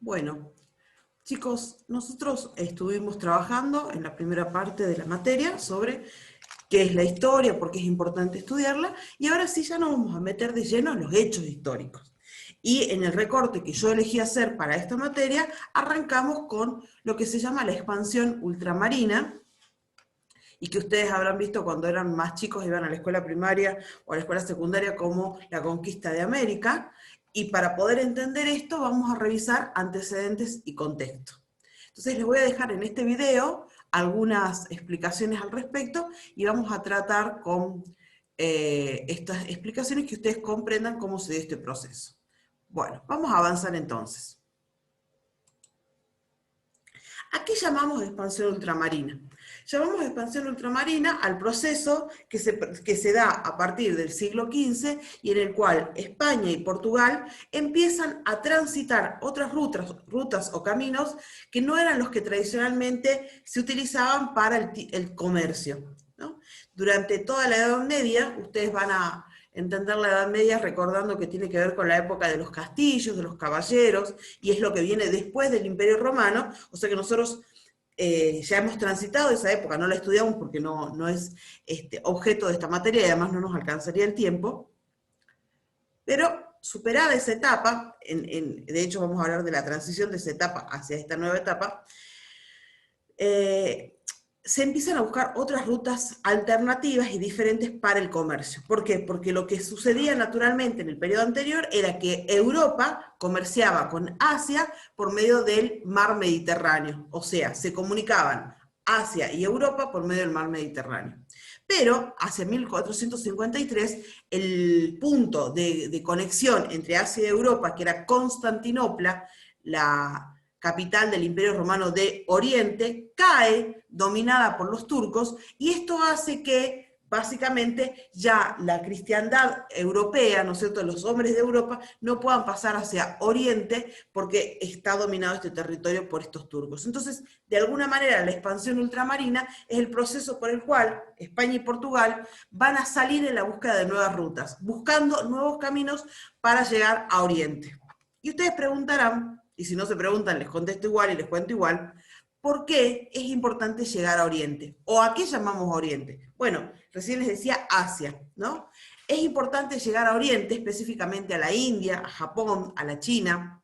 Bueno, chicos, nosotros estuvimos trabajando en la primera parte de la materia sobre qué es la historia, por qué es importante estudiarla, y ahora sí ya nos vamos a meter de lleno en los hechos históricos. Y en el recorte que yo elegí hacer para esta materia, arrancamos con lo que se llama la expansión ultramarina, y que ustedes habrán visto cuando eran más chicos, iban a la escuela primaria o a la escuela secundaria, como la conquista de América. Y para poder entender esto vamos a revisar antecedentes y contexto. Entonces les voy a dejar en este video algunas explicaciones al respecto y vamos a tratar con estas explicaciones que ustedes comprendan cómo se dio este proceso. Bueno, vamos a avanzar entonces. ¿A qué llamamos expansión ultramarina? Llamamos expansión ultramarina al proceso que se da a partir del siglo XV y en el cual España y Portugal empiezan a transitar otras rutas o caminos que no eran los que tradicionalmente se utilizaban para el comercio, ¿no? Durante toda la Edad Media, ustedes van a entender la Edad Media recordando que tiene que ver con la época de los castillos, de los caballeros, y es lo que viene después del Imperio Romano, o sea que nosotros ya hemos transitado esa época, no la estudiamos porque no es objeto de esta materia y además no nos alcanzaría el tiempo, pero superada esa etapa, de hecho vamos a hablar de la transición de esa etapa hacia esta nueva etapa, se empiezan a buscar otras rutas alternativas y diferentes para el comercio. ¿Por qué? Porque lo que sucedía naturalmente en el periodo anterior era que Europa comerciaba con Asia por medio del mar Mediterráneo, o sea, se comunicaban Asia y Europa por medio del mar Mediterráneo. Pero hacia 1453, el punto de conexión entre Asia y Europa, que era Constantinopla, la capital del Imperio Romano de Oriente, cae dominada por los turcos, y esto hace que básicamente ya la cristiandad europea, ¿no es cierto?, los hombres de Europa no puedan pasar hacia Oriente porque está dominado este territorio por estos turcos. Entonces, de alguna manera, la expansión ultramarina es el proceso por el cual España y Portugal van a salir en la búsqueda de nuevas rutas, buscando nuevos caminos para llegar a Oriente. Y ustedes preguntarán, y si no se preguntan les contesto igual y les cuento igual, ¿por qué es importante llegar a Oriente? ¿O a qué llamamos Oriente? Bueno, recién les decía Asia, ¿no? Es importante llegar a Oriente, específicamente a la India, a Japón, a la China.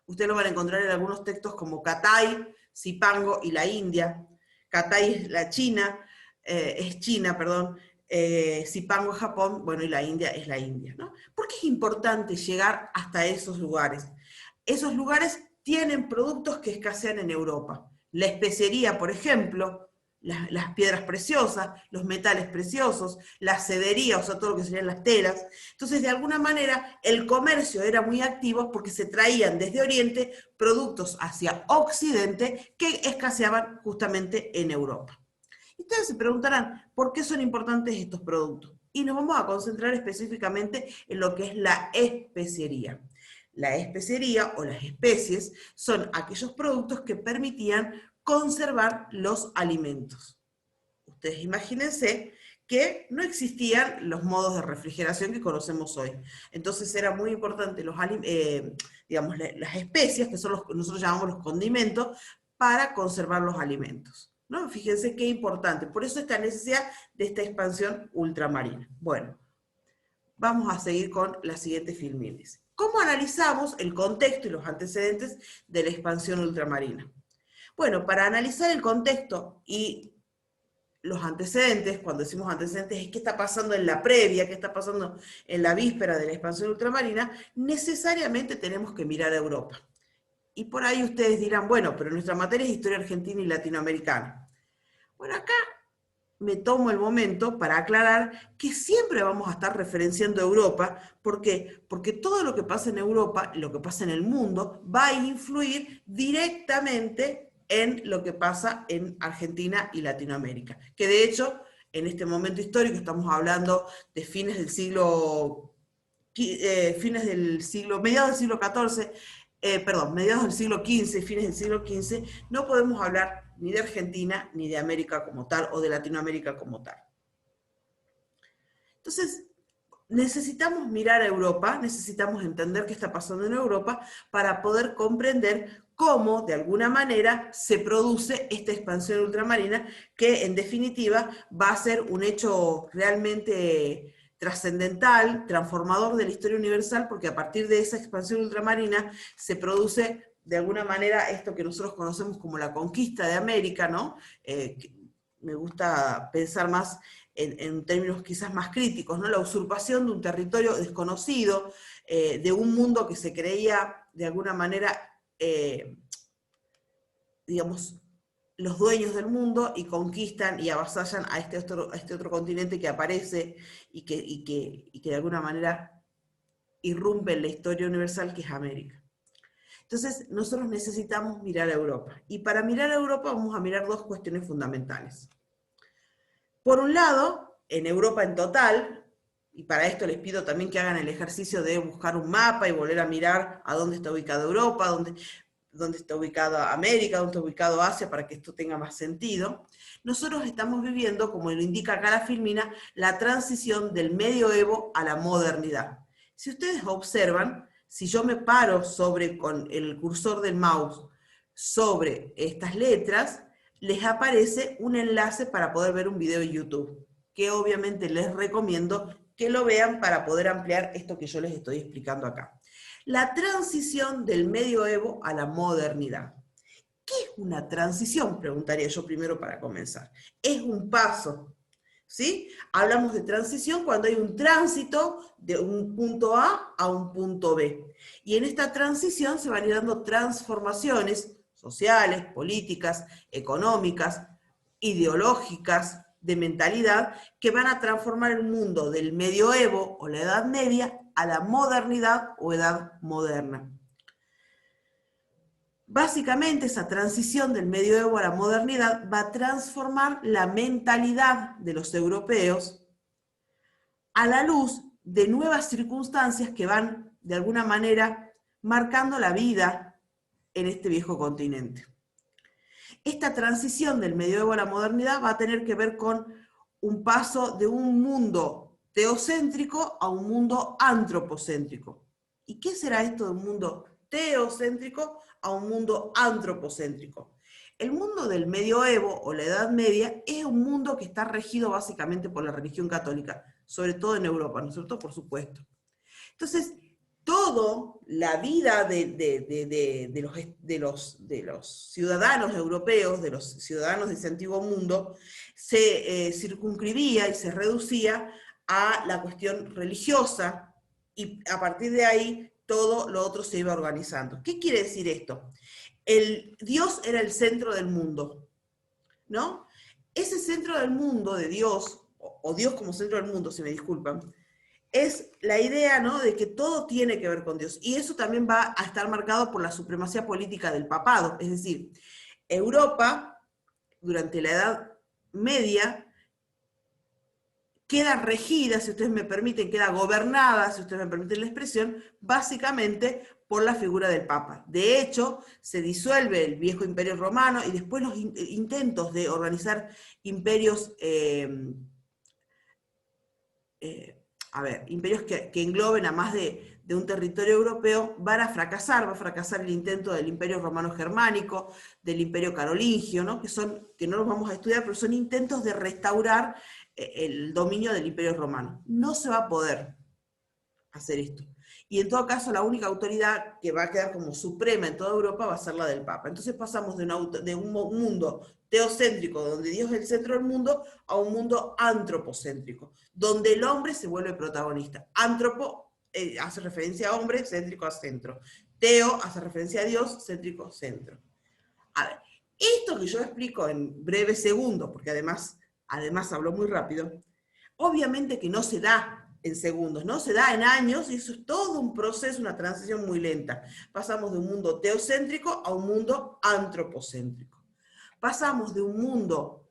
Ustedes lo van a encontrar en algunos textos como Cathay, Zipango y la India. Cathay es la China, Zipango es Japón, bueno, y la India es la India, ¿no? ¿Por qué es importante llegar hasta esos lugares? Esos lugares tienen productos que escasean en Europa. La especería, por ejemplo, las piedras preciosas, los metales preciosos, la cedería, o sea, todo lo que serían las telas. Entonces, de alguna manera, el comercio era muy activo porque se traían desde Oriente productos hacia Occidente que escaseaban justamente en Europa. Y ustedes se preguntarán, ¿por qué son importantes estos productos? Y nos vamos a concentrar específicamente en lo que es la especiería. La especiería o las especies son aquellos productos que permitían conservar los alimentos. Ustedes imagínense que no existían los modos de refrigeración que conocemos hoy. Entonces era muy importante digamos, las especias, que son nosotros llamamos los condimentos, para conservar los alimentos, ¿no? Fíjense qué importante. Por eso esta necesidad de esta expansión ultramarina. Bueno, vamos a seguir con la siguiente filminis. ¿Cómo analizamos el contexto y los antecedentes de la expansión ultramarina? Bueno, para analizar el contexto y los antecedentes, cuando decimos antecedentes, es qué está pasando en la previa, qué está pasando en la víspera de la expansión ultramarina, necesariamente tenemos que mirar a Europa. Y por ahí ustedes dirán, bueno, pero nuestra materia es historia argentina y latinoamericana. Bueno, acá me tomo el momento para aclarar que siempre vamos a estar referenciando a Europa. ¿Por qué? Porque todo lo que pasa en Europa, lo que pasa en el mundo, va a influir directamente en lo que pasa en Argentina y Latinoamérica. Que de hecho, en este momento histórico, estamos hablando de mediados del siglo XIV, mediados del siglo XV, fines del siglo XV, no podemos hablar ni de Argentina, ni de América como tal, o de Latinoamérica como tal. Entonces, necesitamos mirar a Europa, necesitamos entender qué está pasando en Europa para poder comprender cómo, de alguna manera, se produce esta expansión ultramarina, que en definitiva va a ser un hecho realmente trascendental, transformador de la historia universal, porque a partir de esa expansión ultramarina se produce de alguna manera esto que nosotros conocemos como la conquista de América, ¿no? Me gusta pensar más en términos quizás más críticos, ¿no? La usurpación de un territorio desconocido, de un mundo que se creía de alguna manera, digamos, los dueños del mundo, y conquistan y avasallan a este otro continente que aparece y que de alguna manera irrumpe en la historia universal, que es América. Entonces, nosotros necesitamos mirar a Europa. Y para mirar a Europa vamos a mirar dos cuestiones fundamentales. Por un lado, en Europa en total, y para esto les pido también que hagan el ejercicio de buscar un mapa y volver a mirar a dónde está ubicada Europa, dónde está ubicada América, dónde está ubicado Asia, para que esto tenga más sentido. Nosotros estamos viviendo, como lo indica acá la filmina, la transición del medioevo a la modernidad. Si ustedes observan, si yo me paro con el cursor del mouse sobre estas letras, les aparece un enlace para poder ver un video en YouTube, que obviamente les recomiendo que lo vean para poder ampliar esto que yo les estoy explicando acá. La transición del medioevo a la modernidad. ¿Qué es una transición? Preguntaría yo primero para comenzar. Es un paso, ¿sí? Hablamos de transición cuando hay un tránsito de un punto A un punto B. Y en esta transición se van a ir dando transformaciones sociales, políticas, económicas, ideológicas, de mentalidad, que van a transformar el mundo del medioevo o la Edad Media a la modernidad o edad moderna. Básicamente, esa transición del medioevo a la modernidad va a transformar la mentalidad de los europeos a la luz de nuevas circunstancias que van, de alguna manera, marcando la vida en este viejo continente. Esta transición del medioevo a la modernidad va a tener que ver con un paso de un mundo teocéntrico a un mundo antropocéntrico. ¿Y qué será esto de un mundo teocéntrico a un mundo antropocéntrico? El mundo del medioevo o la Edad Media es un mundo que está regido básicamente por la religión católica, sobre todo en Europa, ¿no es cierto? Por supuesto. Entonces, toda la vida de los ciudadanos europeos, de los ciudadanos de ese antiguo mundo, se circunscribía y se reducía a la cuestión religiosa, y a partir de ahí todo lo otro se iba organizando. ¿Qué quiere decir esto? El Dios era el centro del mundo, ¿no? Ese centro del mundo de Dios, o Dios como centro del mundo, si me disculpan, es la idea, ¿no?, de que todo tiene que ver con Dios. Y eso también va a estar marcado por la supremacía política del papado. Es decir, Europa, durante la Edad Media, queda regida, si ustedes me permiten, queda gobernada, si ustedes me permiten la expresión, básicamente por la figura del Papa. De hecho, se disuelve el viejo imperio romano y después los intentos de organizar imperios, imperios que engloben a más de un territorio europeo, van a fracasar. Va a fracasar el intento del imperio romano germánico, del imperio carolingio, ¿no? Que no los vamos a estudiar, pero son intentos de restaurar el dominio del imperio romano. No se va a poder hacer esto. Y en todo caso, la única autoridad que va a quedar como suprema en toda Europa va a ser la del Papa. Entonces pasamos de un mundo teocéntrico, donde Dios es el centro del mundo, a un mundo antropocéntrico, donde el hombre se vuelve protagonista. Antropo hace referencia a hombre, céntrico a centro. Teo hace referencia a Dios, céntrico, centro. A ver, esto que yo explico en breves segundos, porque además hablo muy rápido, obviamente que no se da en segundos, ¿no? Se da en años, y eso es todo un proceso, una transición muy lenta. Pasamos de un mundo teocéntrico a un mundo antropocéntrico. Pasamos de un mundo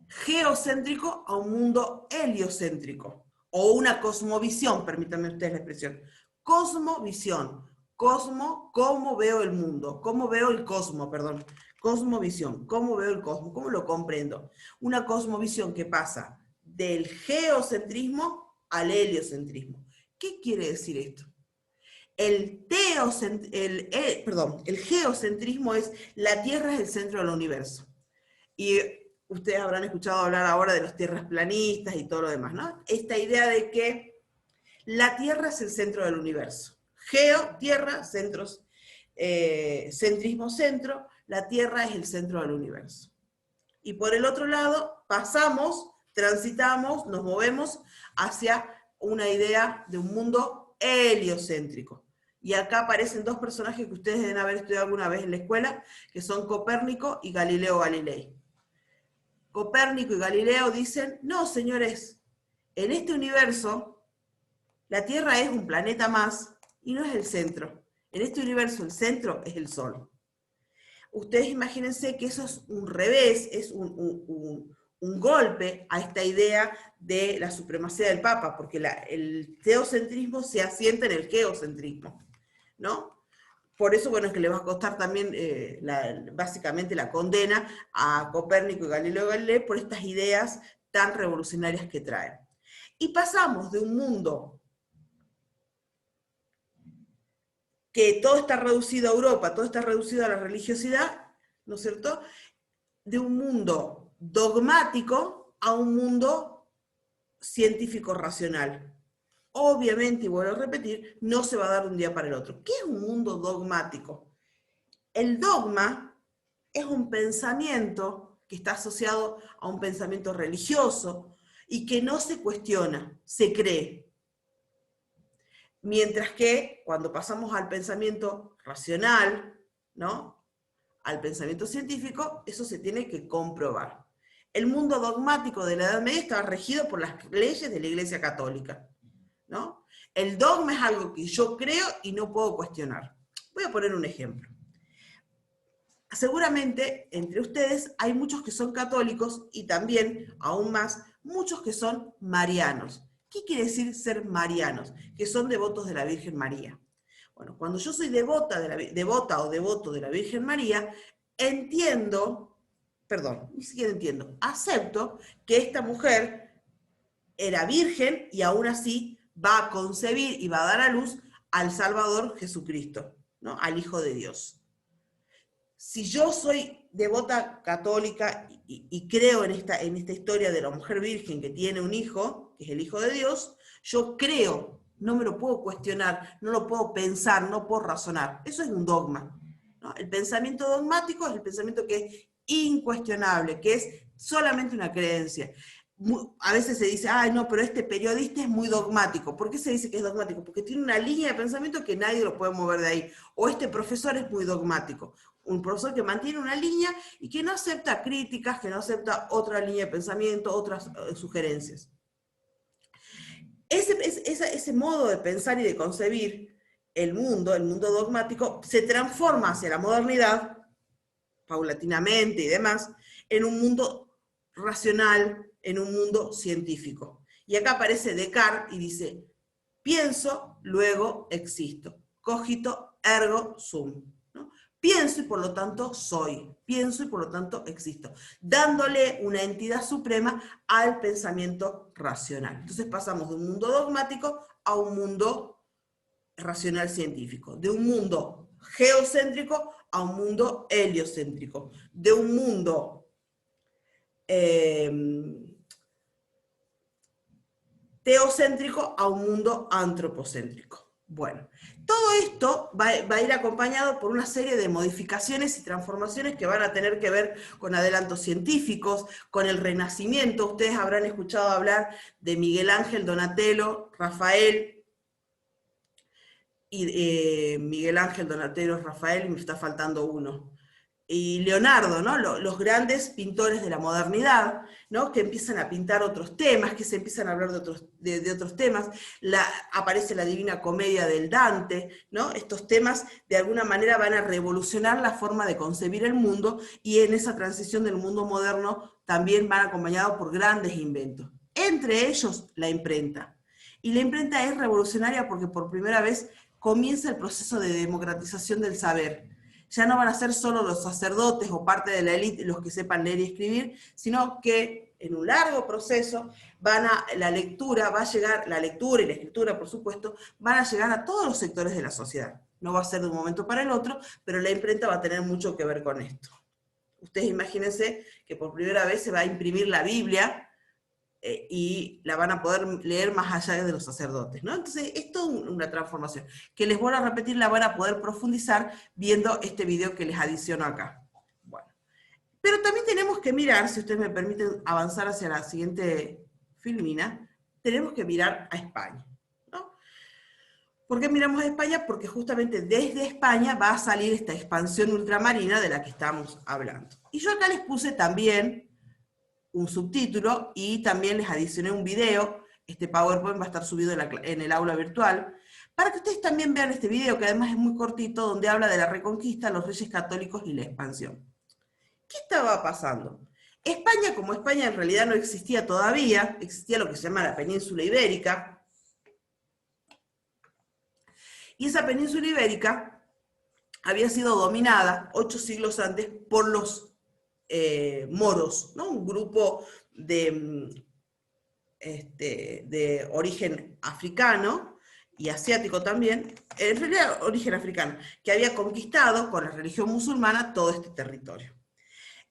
geocéntrico a un mundo heliocéntrico, o una cosmovisión, permítanme ustedes la expresión. Cosmovisión. Cosmo, cómo veo el mundo, cómo veo el cosmo, perdón. Cosmovisión, cómo veo el cosmos, cómo lo comprendo. Una cosmovisión que pasa del geocentrismo al heliocentrismo. ¿Qué quiere decir esto? El geocentrismo es la Tierra es el centro del universo. Y ustedes habrán escuchado hablar ahora de los tierras planistas y todo lo demás, ¿no? Esta idea de que la Tierra es el centro del universo. Geo, Tierra, centros, centrismo, centro, la Tierra es el centro del universo. Y por el otro lado, pasamos, transitamos, nos movemos hacia una idea de un mundo heliocéntrico. Y acá aparecen dos personajes que ustedes deben haber estudiado alguna vez en la escuela, que son Copérnico y Galileo Galilei. Copérnico y Galileo dicen, no, señores, en este universo la Tierra es un planeta más y no es el centro. En este universo el centro es el Sol. Ustedes imagínense que eso es un revés, es un golpe a esta idea de la supremacía del Papa, porque el teocentrismo se asienta en el geocentrismo, ¿no? Por eso, bueno, es que le va a costar también básicamente la condena a Copérnico y Galileo Galilei por estas ideas tan revolucionarias que traen. Y pasamos de un mundo que todo está reducido a Europa, todo está reducido a la religiosidad, ¿no es cierto?, de un mundo dogmático a un mundo científico racional. Obviamente, y vuelvo a repetir, no se va a dar de un día para el otro. ¿Qué es un mundo dogmático? El dogma es un pensamiento que está asociado a un pensamiento religioso y que no se cuestiona, se cree. Mientras que cuando pasamos al pensamiento racional, ¿no?, al pensamiento científico, eso se tiene que comprobar. El mundo dogmático de la Edad Media estaba regido por las leyes de la Iglesia Católica, ¿no? El dogma es algo que yo creo y no puedo cuestionar. Voy a poner un ejemplo. Seguramente entre ustedes hay muchos que son católicos y también, aún más, muchos que son marianos. ¿Qué quiere decir ser marianos? Que son devotos de la Virgen María. Bueno, cuando yo soy devota o devoto de la Virgen María, acepto que esta mujer era virgen y aún así va a concebir y va a dar a luz al Salvador Jesucristo, ¿no?, al Hijo de Dios. Si yo soy devota católica y creo en esta historia de la mujer virgen que tiene un hijo, que es el Hijo de Dios, yo creo, no me lo puedo cuestionar, no lo puedo pensar, no puedo razonar. Eso es un dogma, ¿no? El pensamiento dogmático es el pensamiento que es incuestionable, que es solamente una creencia. A veces se dice, ay no, pero este periodista es muy dogmático. ¿Por qué se dice que es dogmático? Porque tiene una línea de pensamiento que nadie lo puede mover de ahí. O este profesor es muy dogmático. Un profesor que mantiene una línea y que no acepta críticas, que no acepta otra línea de pensamiento, otras sugerencias. Ese modo de pensar y de concebir el mundo dogmático, se transforma hacia la modernidad, paulatinamente y demás, en un mundo racional, en un mundo científico. Y acá aparece Descartes y dice, pienso, luego existo. Cogito, ergo sum. ¿No? Pienso y por lo tanto soy. Pienso y por lo tanto existo. Dándole una entidad suprema al pensamiento racional. Entonces pasamos de un mundo dogmático a un mundo racional científico. De un mundo geocéntrico a un mundo heliocéntrico. De un mundo teocéntrico a un mundo antropocéntrico. Bueno, todo esto va a ir acompañado por una serie de modificaciones y transformaciones que van a tener que ver con adelantos científicos, con el Renacimiento. Ustedes habrán escuchado hablar de Miguel Ángel, Donatello, Rafael, y Miguel Ángel, Donatello, Rafael, y me está faltando uno. Y Leonardo, ¿no? Los grandes pintores de la modernidad, ¿no?, que empiezan a pintar otros temas, que se empiezan a hablar de otros temas. Aparece la Divina Comedia del Dante, ¿no? Estos temas de alguna manera van a revolucionar la forma de concebir el mundo, y en esa transición del mundo moderno también van acompañados por grandes inventos. Entre ellos, la imprenta. Y la imprenta es revolucionaria porque por primera vez comienza el proceso de democratización del saber. Ya no van a ser solo los sacerdotes o parte de la élite los que sepan leer y escribir, sino que en un largo proceso, la lectura va a llegar, la lectura y la escritura, por supuesto, van a llegar a todos los sectores de la sociedad. No va a ser de un momento para el otro, pero la imprenta va a tener mucho que ver con esto. Ustedes imagínense que por primera vez se va a imprimir la Biblia, y la van a poder leer más allá de los sacerdotes, ¿no? Entonces, es toda una transformación, que les voy a repetir, la van a poder profundizar viendo este video que les adiciono acá. Bueno, pero también tenemos que mirar, si ustedes me permiten avanzar hacia la siguiente filmina, tenemos que mirar a España, ¿no? ¿Por qué miramos a España? Porque justamente desde España va a salir esta expansión ultramarina de la que estamos hablando. Y yo acá les puse también un subtítulo y también les adicioné un video. Este PowerPoint va a estar subido en el aula virtual, para que ustedes también vean este video, que además es muy cortito, donde habla de la Reconquista, los Reyes Católicos y la expansión. ¿Qué estaba pasando? España, como España en realidad no existía todavía, existía lo que se llama la península ibérica, y esa península ibérica había sido dominada 8 siglos antes por los moros, ¿no? Un grupo de origen africano y asiático también, en realidad origen africano, que había conquistado con la religión musulmana todo este territorio.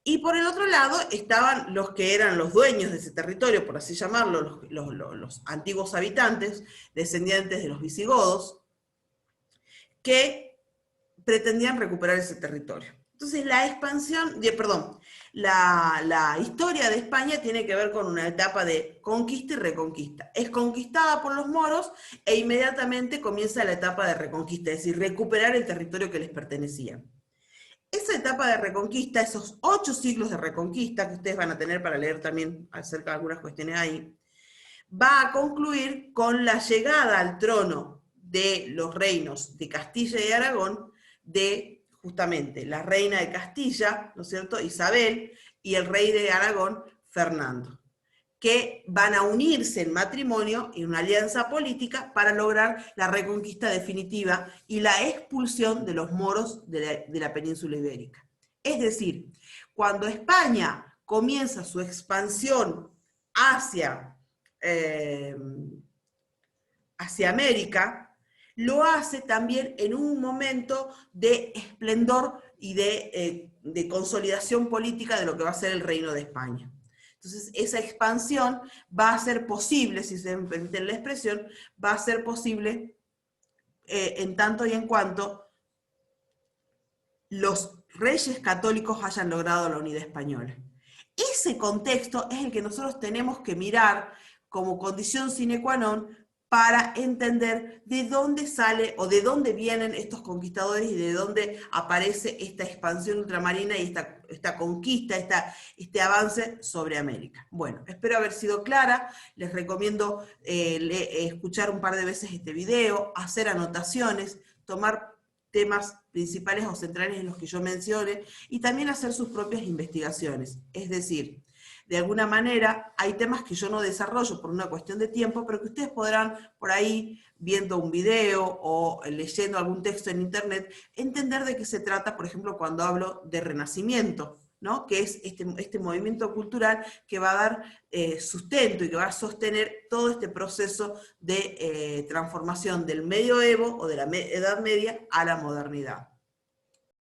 Y por el otro lado estaban los que eran los dueños de ese territorio, por así llamarlo, los antiguos habitantes, descendientes de los visigodos, que pretendían recuperar ese territorio. Entonces la expansión, la historia de España tiene que ver con una etapa de conquista y reconquista. Es conquistada por los moros e inmediatamente comienza la etapa de reconquista, es decir, recuperar el territorio que les pertenecía. Esa etapa de reconquista, esos 8 siglos de reconquista que ustedes van a tener para leer también acerca de algunas cuestiones ahí, va a concluir con la llegada al trono de los reinos de Castilla y Aragón de justamente la reina de Castilla, ¿no es cierto?, Isabel, y el rey de Aragón, Fernando, que van a unirse en matrimonio, en una alianza política, para lograr la reconquista definitiva y la expulsión de los moros de la península ibérica. Es decir, cuando España comienza su expansión hacia América, lo hace también en un momento de esplendor y de consolidación política de lo que va a ser el Reino de España. Entonces, esa expansión va a ser posible, si se me permite la expresión, va a ser posible en tanto y en cuanto los reyes católicos hayan logrado la unidad española. Ese contexto es el que nosotros tenemos que mirar como condición sine qua non para entender de dónde sale o de dónde vienen estos conquistadores y de dónde aparece esta expansión ultramarina y esta conquista, este avance sobre América. Bueno, espero haber sido clara, les recomiendo escuchar un par de veces este video, hacer anotaciones, tomar temas principales o centrales en los que yo mencione y también hacer sus propias investigaciones. Es decir, de alguna manera hay temas que yo no desarrollo por una cuestión de tiempo, pero que ustedes podrán por ahí, viendo un video o leyendo algún texto en internet, entender de qué se trata, por ejemplo, cuando hablo de renacimiento, ¿no? Que es este movimiento cultural que va a dar sustento y que va a sostener todo este proceso de transformación del medioevo o de la Edad Media a la modernidad.